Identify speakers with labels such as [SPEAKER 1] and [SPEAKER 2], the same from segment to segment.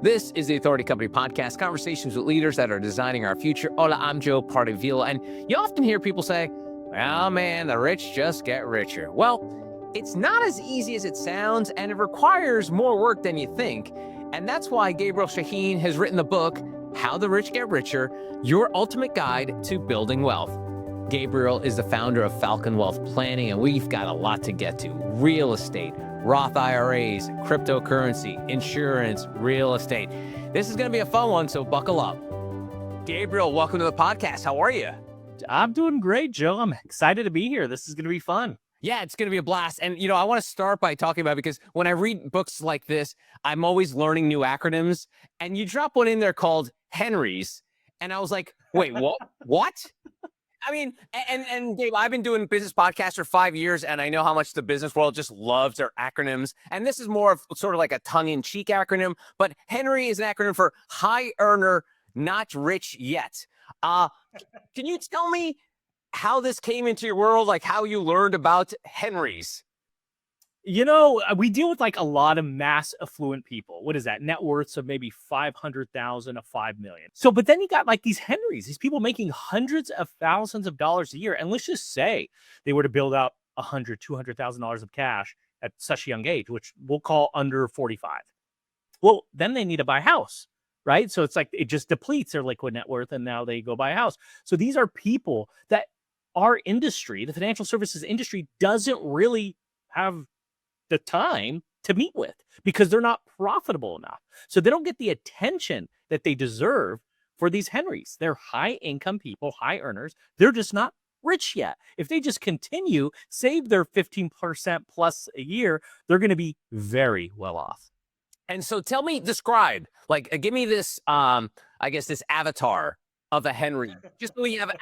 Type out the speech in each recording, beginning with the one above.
[SPEAKER 1] This is the Authority Company Podcast, conversations with leaders that are designing our future. Hola, I'm Joe Pardavila, and you often hear people say, well, man, the rich just get richer. Well, it's not as easy as it sounds, and it requires more work than you think. And that's why Gabriel Shahin has written the book, How the Rich Get Richer, Your Ultimate Guide to Building Wealth. Gabriel is the founder of Falcon Wealth Planning, and we've got a lot to get to. Real estate, Roth IRAs, cryptocurrency, insurance, real estate. This is going to be a fun one, so buckle up. Gabriel, welcome to the podcast. How are you?
[SPEAKER 2] I'm doing great, Joe. I'm excited to be here. This is going to be fun.
[SPEAKER 1] Yeah, it's going to be a blast. And, I want to start by talking about it because when I read books like this, I'm always learning new acronyms. And you drop one in there called Henry's. And I was like, wait, what? I mean, and Gabe, I've been doing business podcasts for 5 years, and I know how much the business world just loves their acronyms. And this is more of sort of like a tongue-in-cheek acronym, but Henry is an acronym for high earner, not rich yet. Can you tell me how this came into your world, like how you learned about Henry's?
[SPEAKER 2] We deal with like a lot of mass affluent people. What is that? Net worths of maybe 500,000 to 5 million. So, but then you got like these Henrys, these people making hundreds of thousands of dollars a year. And let's just say they were to build out $200,000 of cash at such a young age, which we'll call under 45. Well, then they need to buy a house, right? So it's like, it just depletes their liquid net worth. And now they go buy a house. So these are people that our industry, the financial services industry, doesn't really have the time to meet with because they're not profitable enough. So they don't get the attention that they deserve for these Henrys. They're high income people, high earners. They're just not rich yet. If they just continue, save their 15% plus a year, they're going to be very well off.
[SPEAKER 1] And so describe, give me this, this avatar of a Henry, just so we have,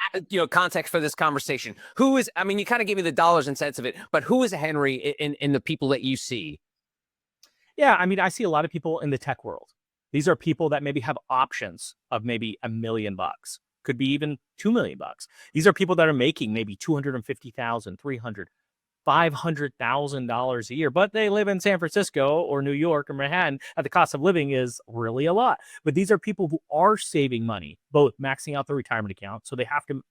[SPEAKER 1] context for this conversation. Who is, you kind of gave me the dollars and cents of it, but who is a Henry in the people that you see?
[SPEAKER 2] Yeah, I see a lot of people in the tech world. These are people that maybe have options of maybe $1 million, could be even $2 million. These are people that are making maybe $250,000, $300,000, $500,000 a year, but they live in San Francisco or New York or Manhattan, and the cost of living is really a lot. But these are people who are saving money, both maxing out the retirement account, so they have to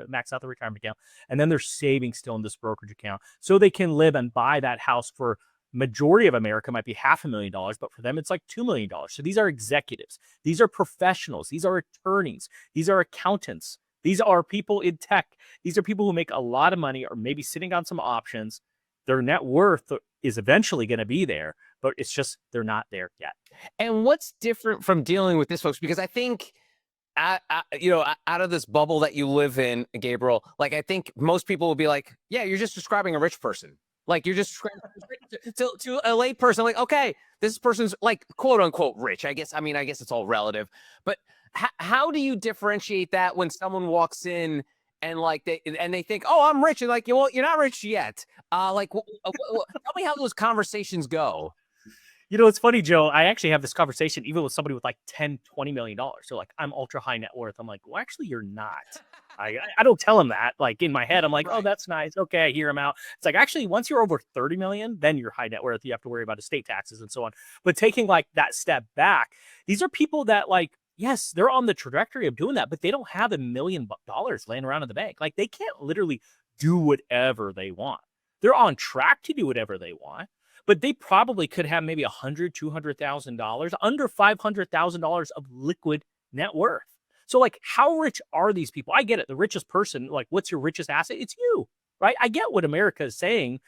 [SPEAKER 2] max out the retirement account, and then they're saving still in this brokerage account, so they can live and buy that house for majority of America might be $500,000, but for them it's like $2 million. So these are executives, these are professionals, these are attorneys, these are accountants. These are people in tech. These are people who make a lot of money or maybe sitting on some options. Their net worth is eventually going to be there, but it's just they're not there yet.
[SPEAKER 1] And what's different from dealing with this, folks? Because I think, out of this bubble that you live in, Gabriel, I think most people will be like, yeah, you're just describing a rich person. You're just to a lay person, okay, this person's quote unquote rich. I guess it's all relative, but how do you differentiate that when someone walks in and they think, oh, I'm rich, and well, you're not rich yet. Tell me how those conversations go.
[SPEAKER 2] It's funny, Joe. I actually have this conversation even with somebody with $10, $20 million. So I'm ultra high net worth. I'm like, well, actually, you're not. I don't tell them that. In my head, I'm like, oh, that's nice. Okay, I hear him out. It's actually, once you're over 30 million, then you're high net worth. You have to worry about estate taxes and so on. But taking that step back, these are people that yes, they're on the trajectory of doing that, but they don't have $1 million laying around in the bank. They can't literally do whatever they want. They're on track to do whatever they want, but they probably could have maybe $100,000, $200,000, under $500,000 of liquid net worth. So how rich are these people? I get it. The richest person, what's your richest asset? It's you, right? I get what America is saying.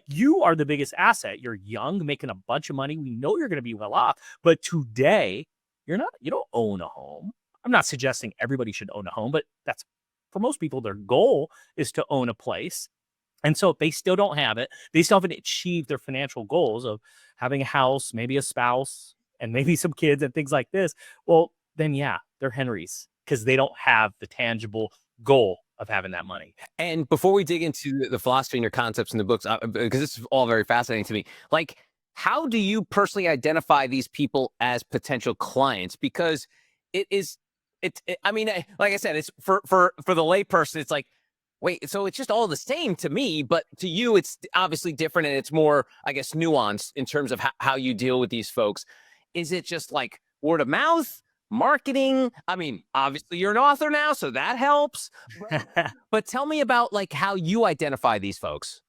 [SPEAKER 2] You are the biggest asset. You're young, making a bunch of money. We know you're going to be well off, but today, you don't own a home. I'm not suggesting everybody should own a home, but that's for most people, their goal is to own a place. And so if they still don't have it, they still haven't achieved their financial goals of having a house, maybe a spouse, and maybe some kids and things like this. Well, then, yeah, they're Henrys because they don't have the tangible goal of having that money.
[SPEAKER 1] And before we dig into the philosophy and your concepts in the books, because this is all very fascinating to me, how do you personally identify these people as potential clients? Because like I said, it's for the layperson, it's wait, so it's just all the same to me, but to you, it's obviously different and it's more, I guess, nuanced in terms of how you deal with these folks. Is it just word of mouth, marketing? I mean, obviously you're an author now, so that helps. But tell me about like how you identify these folks.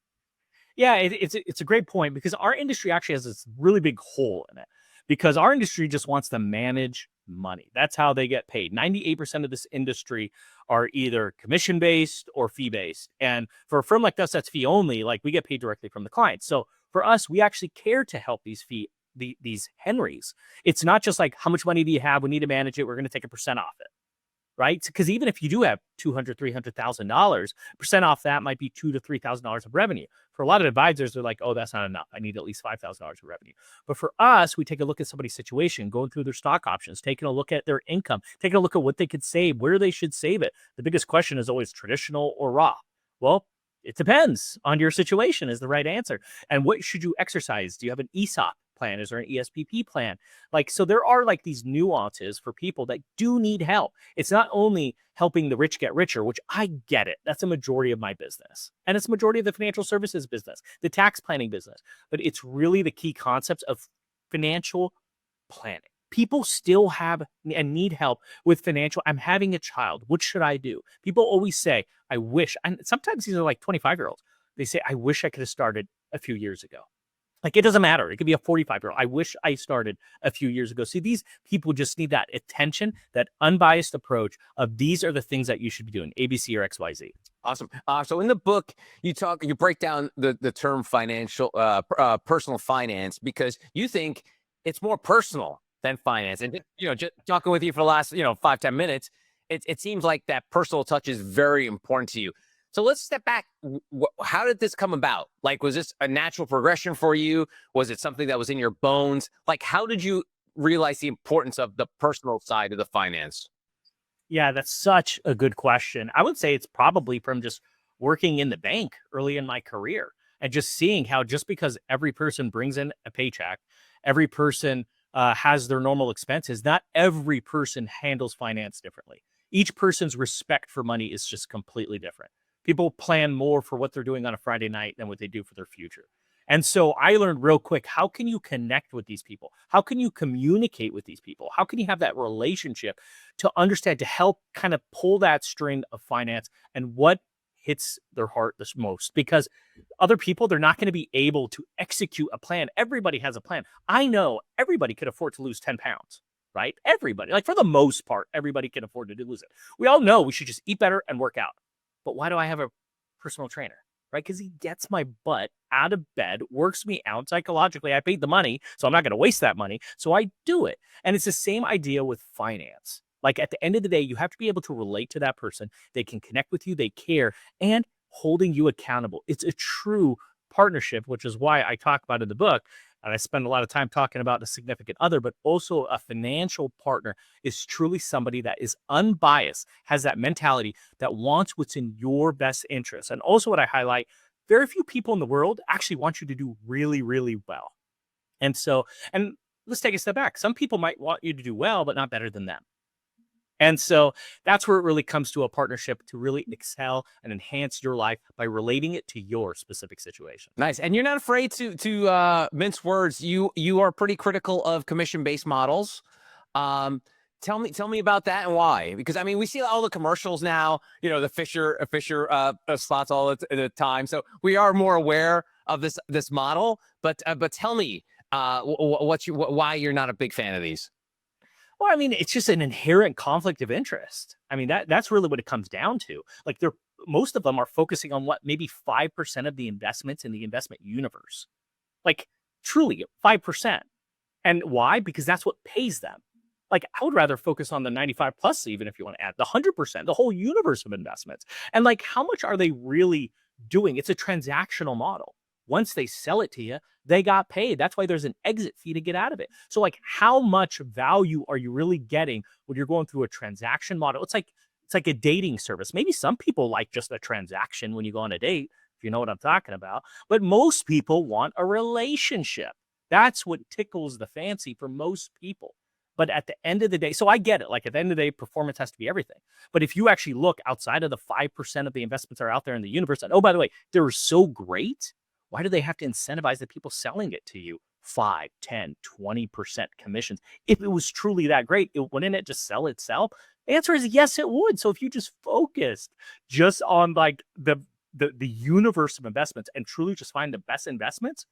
[SPEAKER 2] Yeah, it's a great point because our industry actually has this really big hole in it because our industry just wants to manage money. That's how they get paid. 98% of this industry are either commission based or fee based. And for a firm like us that's fee only, like we get paid directly from the client. So for us, we actually care to help these Henrys. It's not just like how much money do you have? We need to manage it. We're going to take a percent off it. Right? Because even if you do have $200,000, $300,000, percent off that might be $2,000 to $3,000 of revenue. For a lot of advisors, they're like, oh, that's not enough. I need at least $5,000 of revenue. But for us, we take a look at somebody's situation, going through their stock options, taking a look at their income, taking a look at what they could save, where they should save it. The biggest question is always traditional or Roth. Well, it depends on your situation is the right answer. And what should you exercise? Do you have an ESOP plan? Is there an ESPP plan? Like, so there are like these nuances for people that do need help. It's not only helping the rich get richer, which I get it. That's a majority of my business. And it's a majority of the financial services business, the tax planning business. But it's really the key concepts of financial planning. People still have and need help with financial. I'm having a child. What should I do? People always say, I wish. And sometimes these are like 25-year-olds. They say, I wish I could have started a few years ago. Like, it doesn't matter. It could be a 45-year-old. I wish I started a few years ago. See, these people just need that attention, that unbiased approach of these are the things that you should be doing, ABC or XYZ.
[SPEAKER 1] Awesome. So in the book, you break down the term financial, personal finance, because you think it's more personal than finance. And, just talking with you for the last, 5-10 minutes, it seems like that personal touch is very important to you. So let's step back. How did this come about? Like, was this a natural progression for you? Was it something that was in your bones? Like, how did you realize the importance of the personal side of the finance?
[SPEAKER 2] Yeah, that's such a good question. I would say it's probably from just working in the bank early in my career and just seeing how just because every person brings in a paycheck, every person has their normal expenses, not every person handles finance differently. Each person's respect for money is just completely different. People plan more for what they're doing on a Friday night than what they do for their future. And so I learned real quick, how can you connect with these people? How can you communicate with these people? How can you have that relationship to understand, to help kind of pull that string of finance and what hits their heart the most? Because other people, they're not going to be able to execute a plan. Everybody has a plan. I know everybody could afford to lose 10 pounds, right? Everybody, like for the most part, everybody can afford to lose it. We all know we should just eat better and work out. But why do I have a personal trainer? Right? Because he gets my butt out of bed, works me out psychologically. I paid the money, so I'm not going to waste that money. So I do it. And it's the same idea with finance. Like at the end of the day, you have to be able to relate to that person. They can connect with you, they care, and holding you accountable. It's a true partnership, which is why I talk about in the book. And I spend a lot of time talking about a significant other, but also a financial partner is truly somebody that is unbiased, has that mentality that wants what's in your best interest. And also what I highlight, very few people in the world actually want you to do really, really well. And let's take a step back. Some people might want you to do well, but not better than them. And so that's where it really comes to a partnership to really excel and enhance your life by relating it to your specific situation.
[SPEAKER 1] Nice. And you're not afraid to mince words. You are pretty critical of commission-based models. Tell me about that and why. Because I mean, we see all the commercials now, the Fisher slots all the time. So we are more aware of this model. But tell me why you're not a big fan of these.
[SPEAKER 2] Well, I mean, it's just an inherent conflict of interest. I mean, that's really what it comes down to. Like most of them are focusing on what, maybe 5% of the investments in the investment universe. Like truly 5%. And why? Because that's what pays them. Like I would rather focus on the 95 plus, even if you want to add the 100%, the whole universe of investments. And like, how much are they really doing? It's a transactional model. Once they sell it to you, they got paid. That's why there's an exit fee to get out of it. So like, how much value are you really getting when you're going through a transaction model? It's like a dating service. Maybe some people like just a transaction when you go on a date, if you know what I'm talking about. But most people want a relationship. That's what tickles the fancy for most people. But at the end of the day, so I get it. Like at the end of the day, performance has to be everything. But if you actually look outside of the 5% of the investments that are out there in the universe, and oh, by the way, they're so great, why do they have to incentivize the people selling it to you 5, 10, 20% commissions. If it was truly that great, wouldn't it just sell itself? The answer is yes, it would. So if you just focused just on like the universe of investments and truly just find the best investments,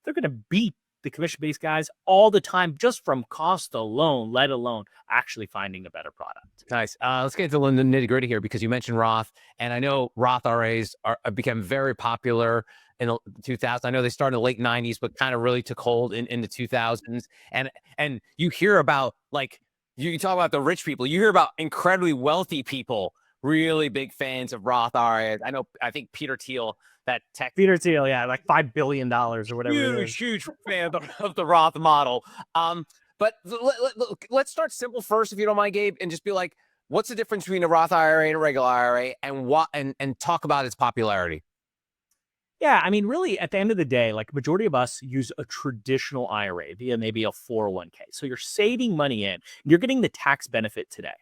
[SPEAKER 2] they're going to beat the commission-based guys all the time just from cost alone, let alone actually finding a better product.
[SPEAKER 1] Nice. Let's get into the nitty-gritty here, because you mentioned Roth, and I know Roth IRAs become very popular in the 2000s. I know they started in the late 90s, but kind of really took hold in the 2000s. And you hear about, like, you talk about the rich people, you hear about incredibly wealthy people, really big fans of Roth IRAs. I think Peter Thiel,
[SPEAKER 2] yeah, like $5 billion or whatever.
[SPEAKER 1] Huge fan of the Roth model. But let's start simple first, if you don't mind, Gabe, and just be like, what's the difference between a Roth IRA and a regular IRA, and talk about its popularity?
[SPEAKER 2] Yeah, I mean, really, at the end of the day, like, majority of us use a traditional IRA via maybe a 401k. So you're saving money in, you're getting the tax benefit today.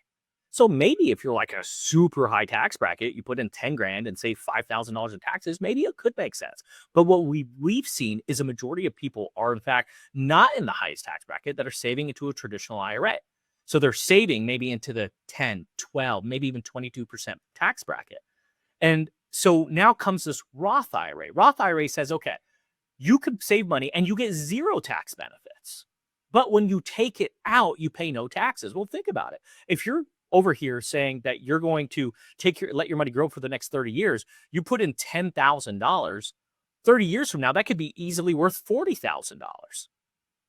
[SPEAKER 2] So maybe if you're like a super high tax bracket, you put in 10 grand and save $5,000 in taxes, maybe it could make sense. But what we've seen is a majority of people are, in fact, not in the highest tax bracket that are saving into a traditional IRA. So they're saving maybe into the 10, 12, maybe even 22% tax bracket. And so now comes this Roth IRA. Roth IRA says, okay, you could save money and you get zero tax benefits. But when you take it out, you pay no taxes. Well, think about it. If you're over here saying that you're going to let your money grow for the next 30 years, you put in $10,000, 30 years from now, that could be easily worth $40,000.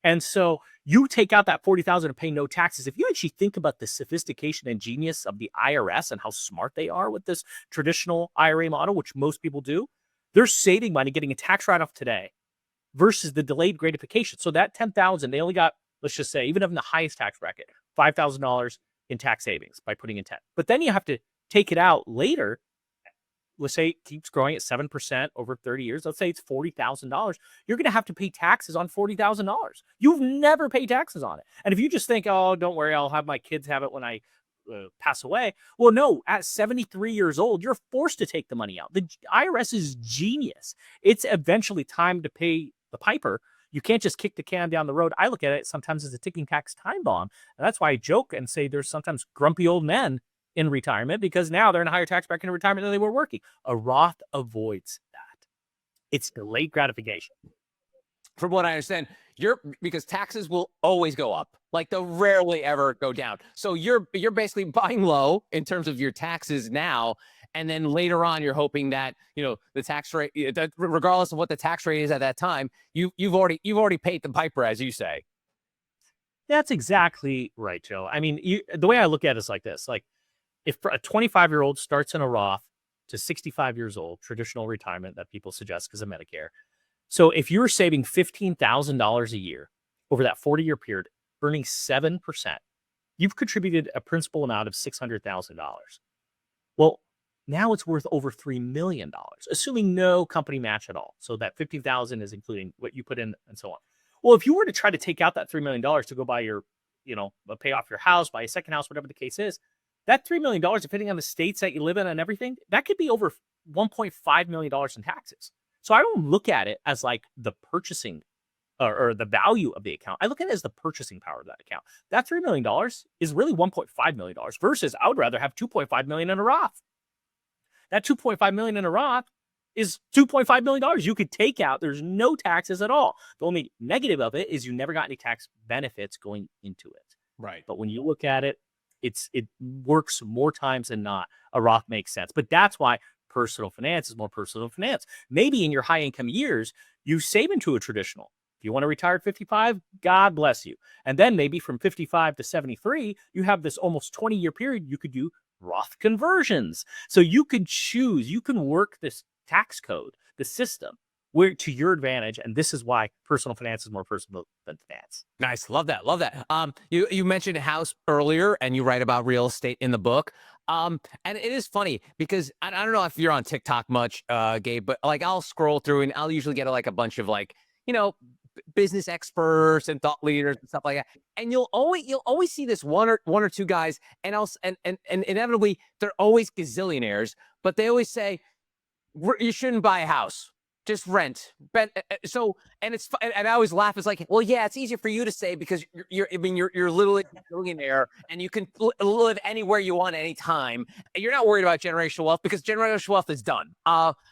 [SPEAKER 2] And so you take out that $40,000 and pay no taxes. If you actually think about the sophistication and genius of the IRS and how smart they are with this traditional IRA model, which most people do, they're saving money, getting a tax write-off today versus the delayed gratification. So that $10,000, they only got, let's just say, even in the highest tax bracket, $5,000 in tax savings by putting in 10. But then you have to take it out later. Let's say it keeps growing at 7% over 30 years. Let's say it's $40,000. You're going to have to pay taxes on $40,000. You've never paid taxes on it. And if you just think, oh, don't worry, I'll have my kids have it when I pass away. Well, no, at 73 years old, you're forced to take the money out. The IRS is genius. It's eventually time to pay the piper. You can't just kick the can down the road. I look at it sometimes as a ticking tax time bomb. And that's why I joke and say there's sometimes grumpy old men in retirement because now they're in a higher tax bracket in retirement than they were working. A Roth avoids that. It's delayed gratification.
[SPEAKER 1] From what I understand, because taxes will always go up. Like, they'll rarely ever go down. So you're basically buying low in terms of your taxes now. And then later on, you're hoping that, the tax rate, that regardless of what the tax rate is at that time, you've already paid the piper, as you say.
[SPEAKER 2] That's exactly right, Joe. I mean, the way I look at it is like this. Like, if a 25-year-old starts in a Roth to 65 years old, traditional retirement that people suggest because of Medicare. So if you're saving $15,000 a year over that 40-year period, earning 7%, you've contributed a principal amount of $600,000. Well, now it's worth over $3 million, assuming no company match at all. So that $15,000 is including what you put in and so on. Well, if you were to try to take out that $3 million to go buy your, pay off your house, buy a second house, whatever the case is, that $3 million, depending on the states that you live in and everything, that could be over $1.5 million in taxes. So I don't look at it as like the purchasing or the value of the account. I look at it as the purchasing power of that account. That $3 million is really $1.5 million versus I would rather have $2.5 million in a Roth. That $2.5 million in a Roth is $2.5 million you could take out. There's no taxes at all. The only negative of it is you never got any tax benefits going into it.
[SPEAKER 1] Right.
[SPEAKER 2] But when you look at it, it works more times than not. A Roth makes sense. But that's why personal finance is more personal finance. Maybe in your high income years, you save into a traditional. If you want to retire at 55, God bless you. And then maybe from 55 to 73, you have this almost 20-year period. You could do Roth conversions. So you can choose, you can work this tax code, the system, where to your advantage. And this is why personal finance is more personal than finance.
[SPEAKER 1] Nice. Love that. Love that. You mentioned a house earlier and you write about real estate in the book. And it is funny because I don't know if you're on TikTok much, Gabe, but like I'll scroll through and I'll usually get like a bunch of like, business experts and thought leaders and stuff like that. And you'll always see this one or two guys and inevitably they're always gazillionaires, but they always say, you shouldn't buy a house. just rent. So, and it's and I always laugh. It's like, well, yeah, it's easier for you to say because you're literally a billionaire and you can live anywhere you want anytime. And you're not worried about generational wealth because generational wealth is done.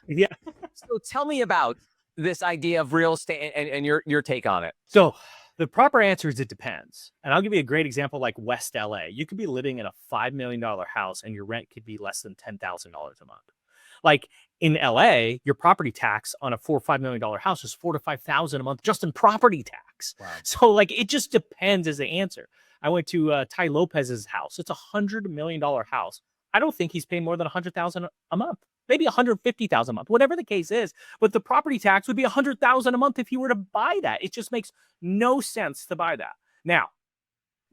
[SPEAKER 2] Yeah.
[SPEAKER 1] So tell me about this idea of real estate and your take on it.
[SPEAKER 2] So the proper answer is it depends. And I'll give you a great example like West LA. You could be living in a $5 million house and your rent could be less than $10,000 a month. Like in LA, your property tax on a $4 or $5 million house is $4,000 to $5,000 a month just in property tax.
[SPEAKER 1] Wow.
[SPEAKER 2] So like it just depends as the answer. I went to Ty Lopez's house. It's $100 million house. I don't think he's paying more than $100,000 a month, maybe $150,000 a month, whatever the case is. But the property tax would be $100,000 a month if you were to buy that. It just makes no sense to buy that. Now,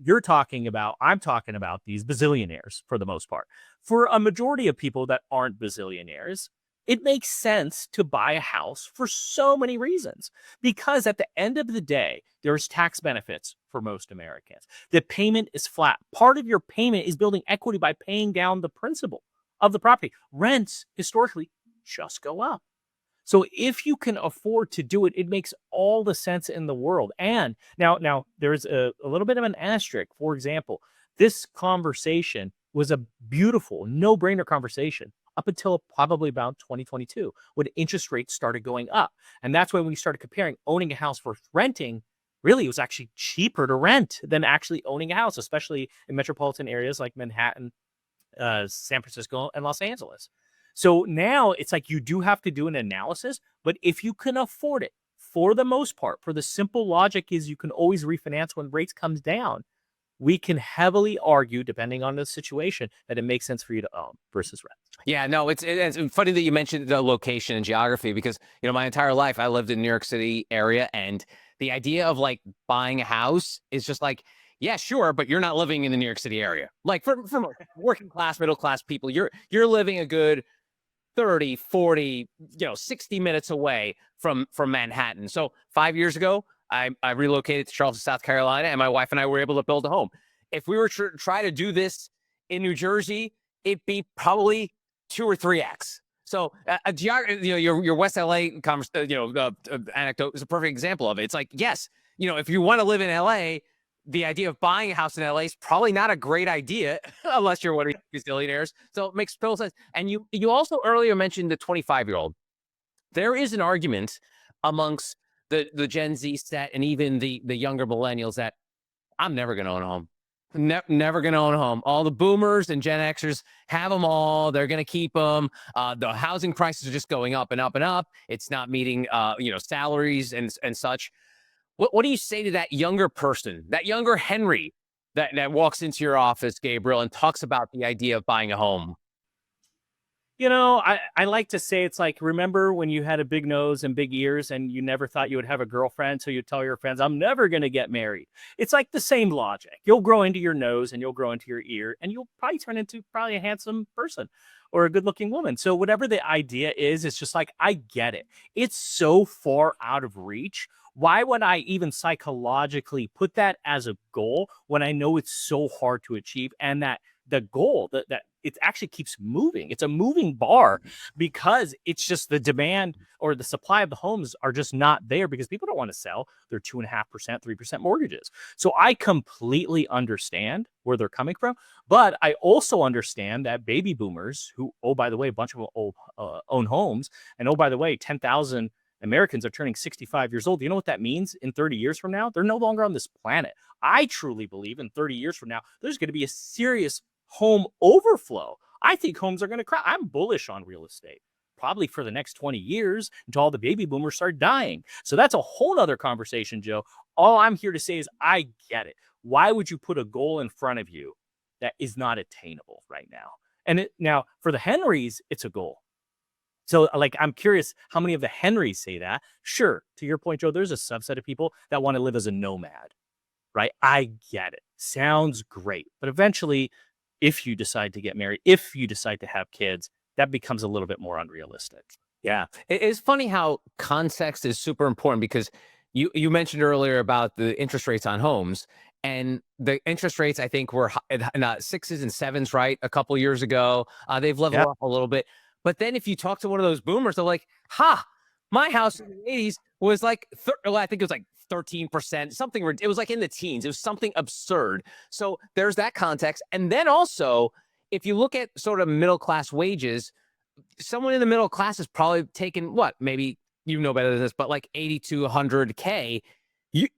[SPEAKER 2] I'm talking about these bazillionaires for the most part. For a majority of people that aren't bazillionaires, it makes sense to buy a house for so many reasons. Because at the end of the day, there's tax benefits for most Americans. The payment is flat. Part of your payment is building equity by paying down the principal of the property. Rents historically just go up. So if you can afford to do it, it makes all the sense in the world. And now there's a little bit of an asterisk. For example, this conversation was a beautiful, no-brainer conversation up until probably about 2022 when interest rates started going up. And that's when we started comparing owning a house versus renting. Really, it was actually cheaper to rent than actually owning a house, especially in metropolitan areas like Manhattan, San Francisco, and Los Angeles. So now it's like you do have to do an analysis, but if you can afford it, for the most part, for the simple logic is you can always refinance when rates comes down. We can heavily argue, depending on the situation, that it makes sense for you to own versus rent.
[SPEAKER 1] Yeah, no, it's funny that you mentioned the location and geography because, my entire life I lived in New York City area, and the idea of like buying a house is just like, yeah, sure, but you're not living in the New York City area. Like for working class, middle class people, you're living a good 30, 40, 60 minutes away from Manhattan. So 5 years ago, I relocated to Charleston, South Carolina, and my wife and I were able to build a home. If we were to try to do this in New Jersey, it'd be probably 2 or 3x. So your West LA anecdote is a perfect example of it. It's like, yes, if you want to live in LA, the idea of buying a house in LA is probably not a great idea unless you're one of these billionaires. So it makes total sense. And you also earlier mentioned the 25-year-old. There is an argument amongst the Gen Z set and even the younger millennials that I'm never going to own a home. Never going to own a home. All the boomers and Gen Xers have them all. They're going to keep them. The housing prices are just going up and up and up. It's not meeting, salaries and such. What do you say to that younger person, that younger Henry that walks into your office, Gabriel, and talks about the idea of buying a home?
[SPEAKER 2] I like to say it's like, remember when you had a big nose and big ears and you never thought you would have a girlfriend, so you tell your friends, I'm never going to get married. It's like the same logic. You'll grow into your nose and you'll grow into your ear and you'll probably turn into a handsome person or a good looking woman. So whatever the idea is, it's just like, I get it. It's so far out of reach. Why would I even psychologically put that as a goal when I know it's so hard to achieve, and that the goal that it actually keeps moving? It's a moving bar because it's just the demand or the supply of the homes are just not there because people don't want to sell their 2.5%, 3% mortgages. So I completely understand where they're coming from, but I also understand that baby boomers who, oh, by the way, a bunch of them own homes, and oh, by the way, 10,000 Americans are turning 65 years old. You know what that means in 30 years from now? They're no longer on this planet. I truly believe in 30 years from now, there's going to be a serious home overflow. I think homes are going to crash. I'm bullish on real estate, probably for the next 20 years until all the baby boomers start dying. So that's a whole other conversation, Joe. All I'm here to say is I get it. Why would you put a goal in front of you that is not attainable right now? And now for the Henrys, it's a goal. So like, I'm curious how many of the Henrys say that. Sure, to your point, Joe, there's a subset of people that want to live as a nomad, right? I get it. Sounds great. But eventually, if you decide to get married, if you decide to have kids, that becomes a little bit more unrealistic.
[SPEAKER 1] Yeah. It's funny how context is super important because you mentioned earlier about the interest rates on homes, and the interest rates, I think, were in 6s and 7s, right? A couple years ago. They've leveled off a little bit. But then if you talk to one of those boomers, they're like, My house in the 80s was like, well, I think it was like 13%, something, it was like in the teens. It was something absurd. So there's that context. And then also, if you look at sort of middle class wages, someone in the middle class is probably taking what, maybe you know better than this, but like 80 to 100K.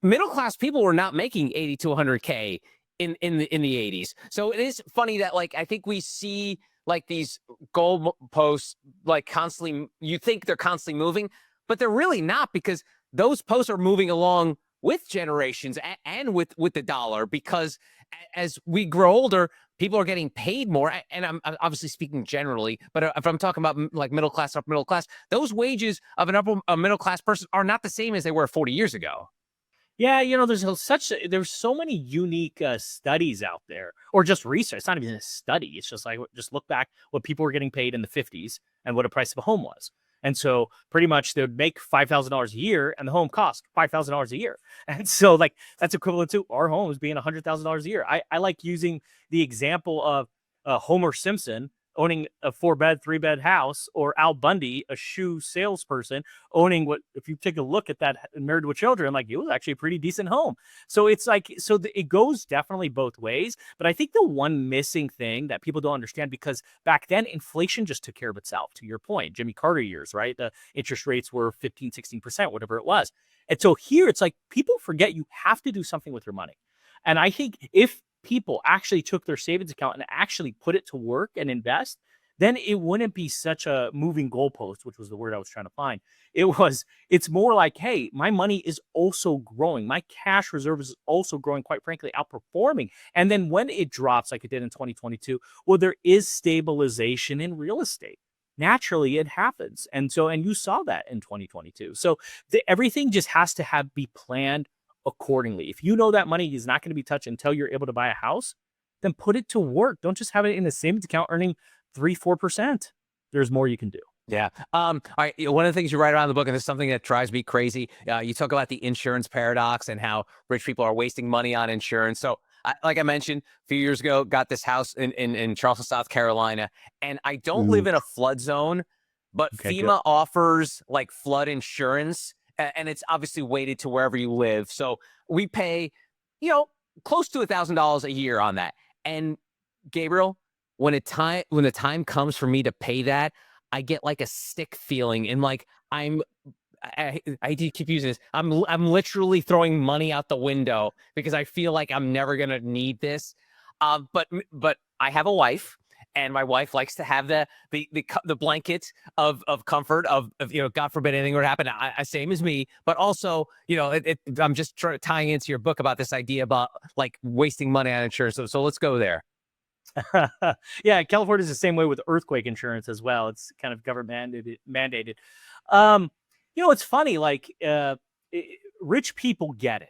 [SPEAKER 1] Middle class people were not making 80 to 100K in the 80s. So it is funny that, like, I think we see like these goal posts like constantly, you think they're constantly moving, but they're really not, because those posts are moving along with generations and with the dollar, because as we grow older, people are getting paid more. And I'm obviously speaking generally, but if I'm talking about like middle class, upper middle class, those wages of an upper middle class person are not the same as they were 40 years ago.
[SPEAKER 2] Yeah, there's so many unique studies out there, or just research. It's not even a study. It's just like, just look back what people were getting paid in the 50s and what a price of a home was. And so pretty much they would make $5,000 a year, and the home cost $5,000 a year. And so like that's equivalent to our homes being $100,000 a year. I like using the example of Homer Simpson owning a 4-bed, 3-bed house, or Al Bundy, a shoe salesperson, owning what, if you take a look at that, Married with Children, like it was actually a pretty decent home. So it's like, it goes definitely both ways. But I think the one missing thing that people don't understand, because back then inflation just took care of itself, to your point, Jimmy Carter years, right? The interest rates were 15, 16%, whatever it was. And so here it's like people forget you have to do something with your money. And I think if people actually took their savings account and actually put it to work and invest, then it wouldn't be such a moving goalpost, which was the word I was trying to find. It's more like, hey, my money is also growing. My cash reserve is also growing, quite frankly, outperforming. And then when it drops like it did in 2022, well, there is stabilization in real estate. Naturally, it happens. And you saw that in 2022. So everything just has to be planned accordingly. If you know that money is not going to be touched until you're able to buy a house, then put it to work. Don't just have it in the savings account earning 3-4%. There's more you can do.
[SPEAKER 1] Yeah. All right. One of the things you write about in the book, and this is something that drives me crazy, you talk about the insurance paradox and how rich people are wasting money on insurance. So, like I mentioned, a few years ago, got this house in Charleston, South Carolina, and I don't live in a flood zone, but
[SPEAKER 2] Okay,
[SPEAKER 1] FEMA offers like flood insurance, and it's obviously weighted to wherever you live. So we pay, close to $1,000 a year on that. And Gabriel, when the time comes for me to pay that, I get like a sick feeling, and like I do keep using this. I'm literally throwing money out the window because I feel like I'm never gonna need this. But I have a wife, and my wife likes to have the blanket of comfort of God forbid anything were to happen. Same as me, but also I'm just tying into your book about this idea about like wasting money on insurance. So let's go there.
[SPEAKER 2] Yeah, California is the same way with earthquake insurance as well. It's kind of government mandated. It's funny, like rich people get it.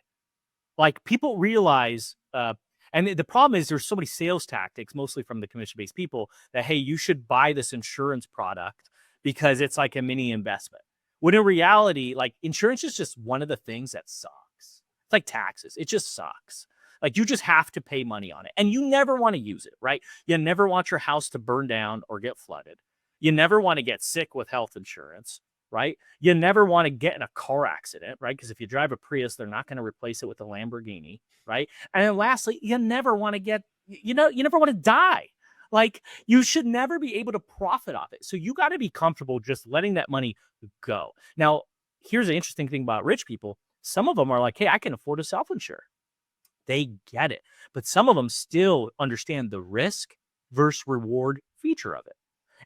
[SPEAKER 2] Like people realize, and the problem is there's so many sales tactics, mostly from the commission-based people, that, hey, you should buy this insurance product because it's like a mini investment. When in reality, like insurance is just one of the things that sucks. It's like taxes. It just sucks. Like you just have to pay money on it, and you never want to use it, right? You never want your house to burn down or get flooded. You never want to get sick with health insurance, right? You never want to get in a car accident, right? Because if you drive a Prius, they're not going to replace it with a Lamborghini, right? And then lastly, you never want to you never want to die. Like you should never be able to profit off it. So you got to be comfortable just letting that money go. Now, here's the interesting thing about rich people. Some of them are like, hey, I can afford to self-insure. They get it. But some of them still understand the risk versus reward feature of it.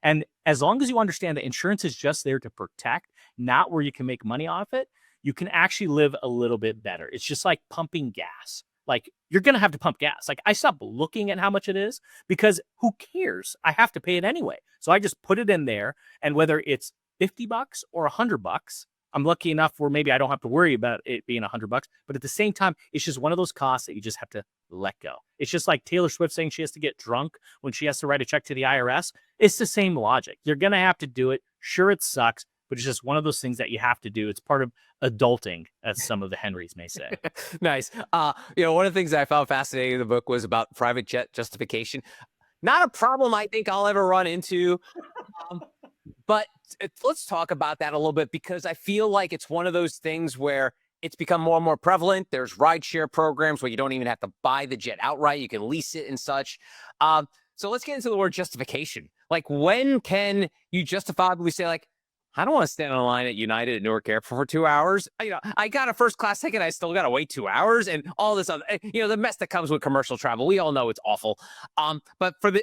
[SPEAKER 2] And as long as you understand that insurance is just there to protect, not where you can make money off it, you can actually live a little bit better. It's just like pumping gas. Like you're going to have to pump gas. Like I stopped looking at how much it is because who cares? I have to pay it anyway. So I just put it in there. And whether it's $50 or $100, I'm lucky enough where maybe I don't have to worry about it being $100, but at the same time, it's just one of those costs that you just have to let go. It's just like Taylor Swift saying she has to get drunk when she has to write a check to the IRS. It's the same logic. You're going to have to do it. Sure, it sucks, but it's just one of those things that you have to do. It's part of adulting, as some of the Henrys may say.
[SPEAKER 1] Nice. One of the things that I found fascinating in the book was about private jet justification. Not a problem I think I'll ever run into. But let's talk about that a little bit, because I feel like it's one of those things where it's become more and more prevalent. There's rideshare programs where you don't even have to buy the jet outright. You can lease it and such. So let's get into the word justification. Like, when can you justifiably say, like, I don't want to stand on a line at United at Newark Airport for 2 hours. I got a first class ticket. I still got to wait 2 hours, and all this other, the mess that comes with commercial travel. We all know it's awful. But for the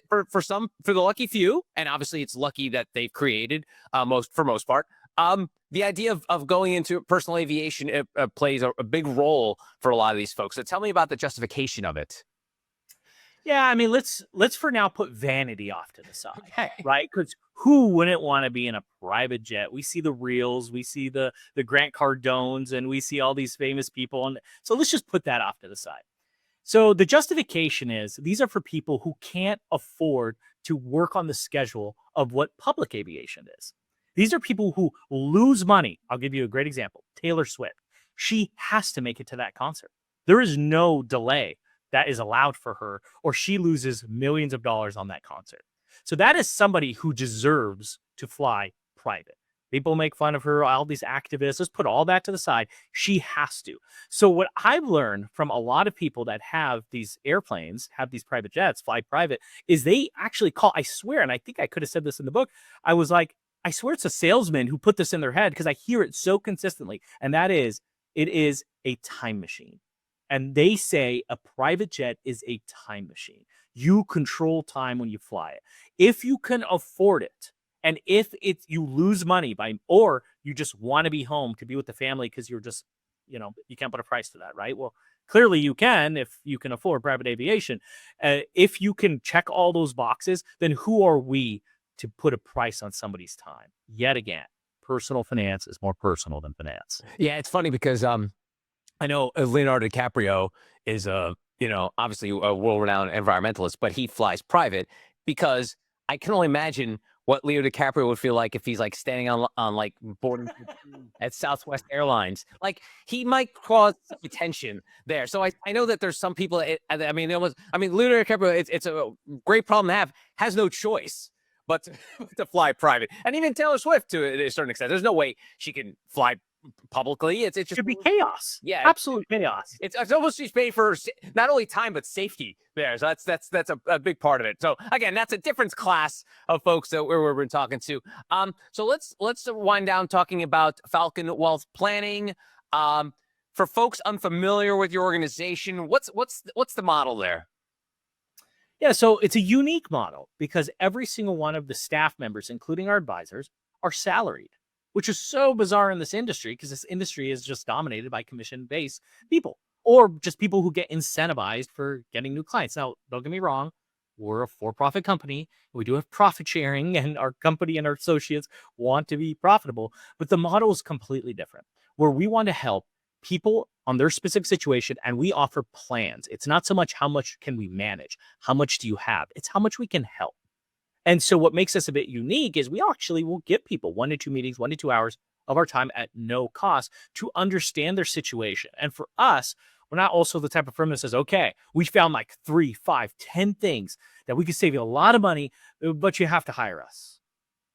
[SPEAKER 1] lucky few, and obviously it's lucky that they've created most part. The idea of going into personal aviation plays a big role for a lot of these folks. So tell me about the justification of it.
[SPEAKER 2] Yeah, I mean, let's for now put vanity off to the side,
[SPEAKER 1] Okay.
[SPEAKER 2] right? Because who wouldn't want to be in a private jet? We see the reels, we see the Grant Cardones, and we see all these famous people. And so let's just put that off to the side. So the justification is these are for people who can't afford to work on the schedule of what public aviation is. These are people who lose money. I'll give you a great example. Taylor Swift. She has to make it to that concert. There is no delay that is allowed for her, or she loses millions of dollars on that concert. So that is somebody who deserves to fly private. People make fun of her, all these activists. Let's put all that to the side. She has to. So what I've learned from a lot of people that have these airplanes, have these private jets, fly private, is they actually call, I swear, and I think I could have said this in the book, I was like, I swear it's a salesman who put this in their head, because I hear it so consistently. And that is, it is a time machine. And they say a private jet is a time machine. You control time when you fly it. If you can afford it, and if you lose money or you just want to be home to be with the family because you're just, you can't put a price to that, right? Well, clearly you can if you can afford private aviation. If you can check all those boxes, then who are we to put a price on somebody's time? Yet again, personal finance is more personal than finance.
[SPEAKER 1] Yeah, it's funny because I know Leonardo DiCaprio is obviously a world-renowned environmentalist, but he flies private, because I can only imagine what Leo DiCaprio would feel like if he's like standing on like boarding at Southwest Airlines. Like, he might cause some attention there. So I know that there's some people. Leonardo DiCaprio, it's a great problem to have. Has no choice but to fly private, and even Taylor Swift to a certain extent. There's no way she can fly publicly. It just
[SPEAKER 2] should be chaos.
[SPEAKER 1] Yeah,
[SPEAKER 2] absolute chaos.
[SPEAKER 1] It's almost she's paid for not only time but safety there. So that's a big part of it. So again, that's a different class of folks that we're been talking to. So let's wind down talking about Falcon Wealth Planning. For folks unfamiliar with your organization, what's the model there?
[SPEAKER 2] Yeah, so it's a unique model because every single one of the staff members, including our advisors, are salaried, which is so bizarre in this industry, because this industry is just dominated by commission-based people, or just people who get incentivized for getting new clients. Now, don't get me wrong, we're a for-profit company. We do have profit sharing, and our company and our associates want to be profitable, but the model is completely different, where we want to help people on their specific situation, and we offer plans. It's not so much how much can we manage, how much do you have, it's how much we can help. And so what makes us a bit unique is we actually will give people 1 to 2 meetings, 1 to 2 hours of our time at no cost to understand their situation. And for us, we're not also the type of firm that says, okay, we found like 3, 5, 10 things that we could save you a lot of money, but you have to hire us.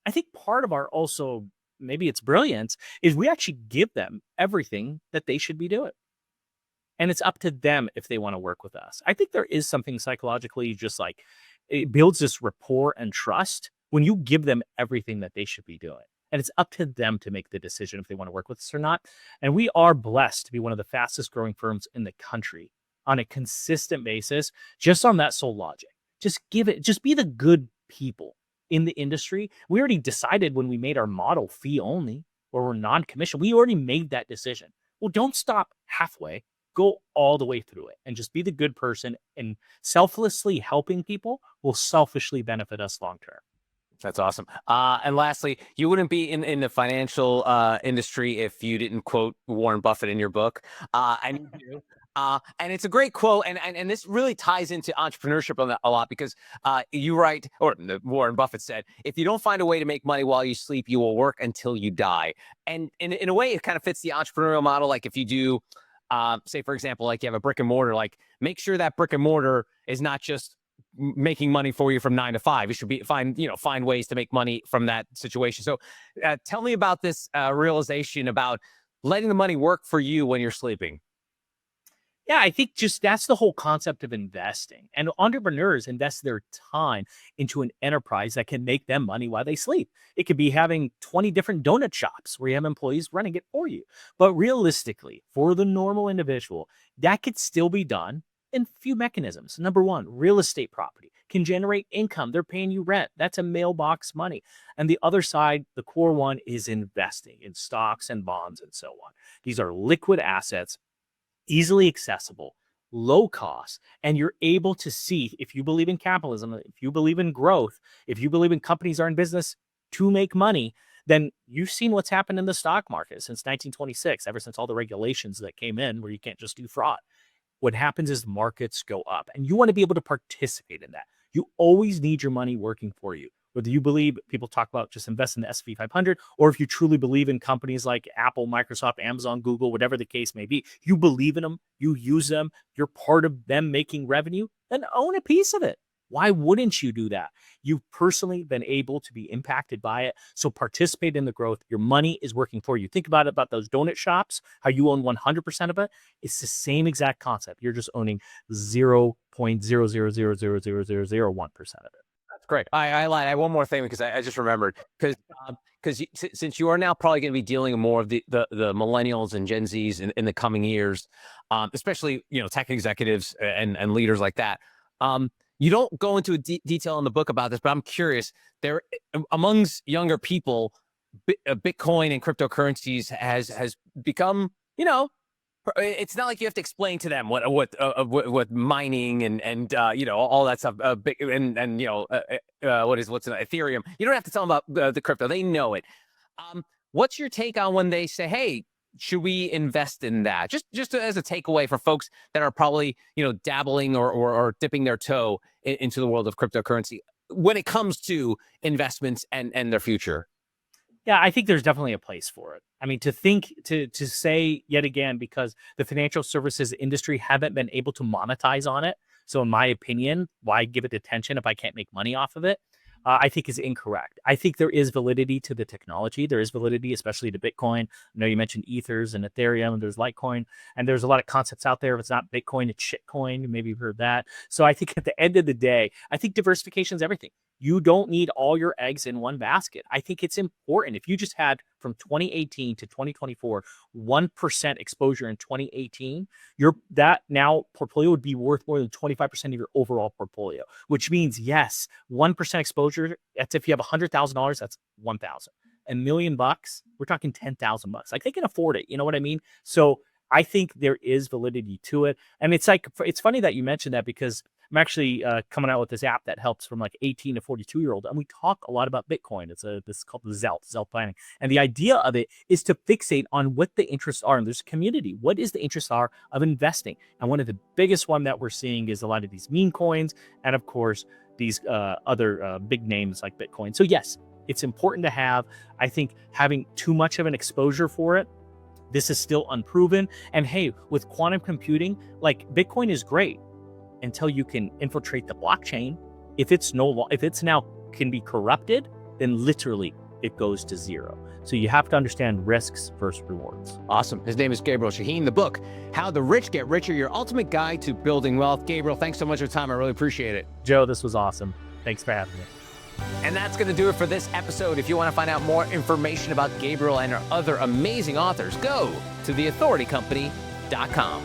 [SPEAKER 2] I think part of our also, maybe it's brilliance, is we actually give them everything that they should be doing. And it's up to them if they want to work with us. I think there is something psychologically just like, it builds this rapport and trust when you give them everything that they should be doing. And it's up to them to make the decision if they want to work with us or not. And we are blessed to be one of the fastest growing firms in the country on a consistent basis, just on that sole logic. Just be the good people in the industry. We already decided when we made our model fee only, or we're non-commissioned, we already made that decision. Well, don't stop halfway. Go all the way through it and just be the good person, and selflessly helping people will selfishly benefit us long term.
[SPEAKER 1] That's awesome. And lastly, you wouldn't be in the financial industry if you didn't quote Warren Buffett in your book. And you do. And it's a great quote, and this really ties into entrepreneurship a lot, because you write, or Warren Buffett said, if you don't find a way to make money while you sleep, you will work until you die. And in a way, it kind of fits the entrepreneurial model. Like if you do, say, for example, like you have a brick and mortar, like make sure that brick and mortar is not just making money for you from 9 to 5. You should find ways to make money from that situation. So tell me about this realization about letting the money work for you when you're sleeping.
[SPEAKER 2] Yeah, I think just that's the whole concept of investing. And entrepreneurs invest their time into an enterprise that can make them money while they sleep. It could be having 20 different donut shops where you have employees running it for you. But realistically, for the normal individual, that could still be done in a few mechanisms. Number one, real estate property can generate income. They're paying you rent. That's a mailbox money. And the other side, the core one, is investing in stocks and bonds and so on. These are liquid assets, easily accessible, low cost, and you're able to see, if you believe in capitalism, if you believe in growth, if you believe in companies are in business to make money, then you've seen what's happened in the stock market since 1926, ever since all the regulations that came in where you can't just do fraud. What happens is markets go up, and you want to be able to participate in that. You always need your money working for you. Whether you believe, people talk about just invest in the S&P 500, or if you truly believe in companies like Apple, Microsoft, Amazon, Google, whatever the case may be, you believe in them, you use them, you're part of them making revenue, then own a piece of it. Why wouldn't you do that? You've personally been able to be impacted by it. So participate in the growth. Your money is working for you. Think about it, about those donut shops, how you own 100% of it. It's the same exact concept. You're just owning 0.000000001% of it.
[SPEAKER 1] That's great. I lied. I have one more thing because I just remembered, because since you are now probably going to be dealing with more of the millennials and Gen Zs in the coming years, especially tech executives and leaders like that. You don't go into detail in the book about this, but I'm curious. There, amongst younger people, Bitcoin and cryptocurrencies has become, it's not like you have to explain to them what mining and all that stuff, what's Ethereum. You don't have to tell them about the crypto; they know it. What's your take on when they say, "Hey, should we invest in that?" Just as a takeaway for folks that are probably dabbling or dipping their toe into the world of cryptocurrency when it comes to investments and their future.
[SPEAKER 2] Yeah, I think there's definitely a place for it. I mean, to say yet again, because the financial services industry haven't been able to monetize on it. So in my opinion, why give it attention if I can't make money off of it? I think is incorrect. I think there is validity to the technology. There is validity, especially to Bitcoin. I know you mentioned Ethers and Ethereum, and there's Litecoin, and there's a lot of concepts out there. If it's not Bitcoin, it's shitcoin. Maybe you've heard that. So I think at the end of the day, I think diversification is everything. You don't need all your eggs in one basket. I think it's important. If you just had from 2018 to 2024, 1% exposure in 2018, that now portfolio would be worth more than 25% of your overall portfolio, which means, yes, 1% exposure. That's if you have $100,000, that's 1,000. $1 million, we're talking 10,000 bucks. Like, they can afford it. You know what I mean? So I think there is validity to it. And it's funny that you mentioned that, because I'm actually coming out with this app that helps from like 18 to 42-year-old. And we talk a lot about Bitcoin. This is called the Zelt planning. And the idea of it is to fixate on what the interests are. And there's a community. What is the interests are of investing? And one of the biggest one that we're seeing is a lot of these meme coins. And of course, these other big names like Bitcoin. So yes, it's important to have. I think having too much of an exposure for it, this is still unproven. And hey, with quantum computing, like, Bitcoin is great until you can infiltrate the blockchain. If it's now can be corrupted, then literally it goes to zero. So you have to understand risks versus rewards.
[SPEAKER 1] Awesome. His name is Gabriel Shahin. The book, How the Rich Get Richer, Your Ultimate Guide to Building Wealth. Gabriel, thanks so much for your time. I really appreciate it.
[SPEAKER 2] Joe, this was awesome. Thanks for having me.
[SPEAKER 1] And that's going to do it for this episode. If you want to find out more information about Gabriel and our other amazing authors, go to theauthoritycompany.com.